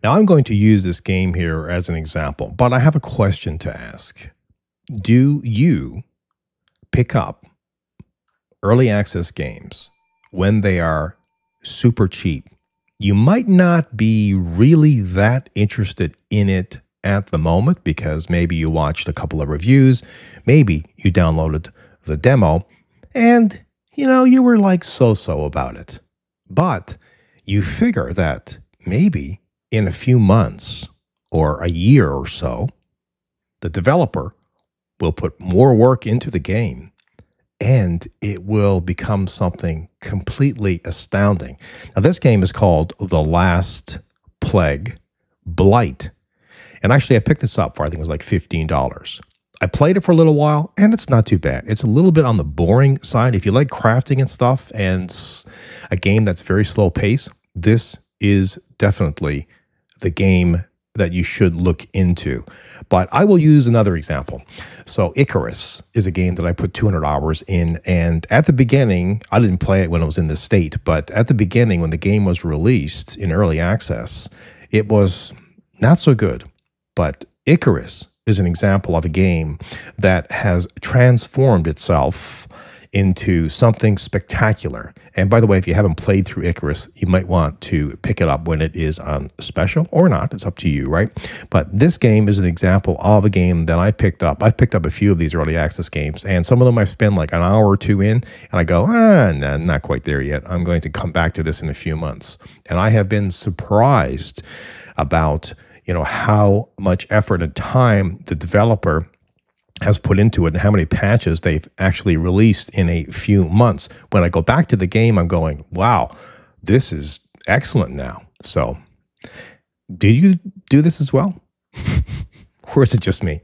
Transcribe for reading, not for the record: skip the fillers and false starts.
Now, I'm going to use this game here as an example, but I have a question to ask. Do you pick up early access games when they are super cheap? You might not be really that interested in it at the moment because maybe you watched a couple of reviews, maybe you downloaded the demo, and you were like so-so about it. But you figure that maybe in a few months or a year or so, the developer will put more work into the game and it will become something completely astounding. Now, this game is called The Last Plague Blight. And actually, I picked this up for, I think it was like $15. I played it for a little while, and it's not too bad. It's a little bit on the boring side. If you like crafting and stuff and a game that's very slow pace, this is definitely the game that you should look into. But I will use another example. So Icarus is a game that I put 200 hours in, and at the beginning, I didn't play it when it was in the state, but at the beginning, when the game was released in early access, it was not so good. But Icarus is an example of a game that has transformed itself into something spectacular. And by the way, if you haven't played through Icarus, you might want to pick it up when it is on special or not. It's up to you, right? But this game is an example of a game that I picked up. I've picked up a few of these early access games, and some of them I spend like an hour or two in, and I go, nah, not quite there yet. I'm going to come back to this in a few months. And I have been surprised about how much effort and time the developer has put into it and how many patches they've actually released in a few months. When I go back to the game, I'm going, wow, this is excellent now. So, did you do this as well? Or is it just me?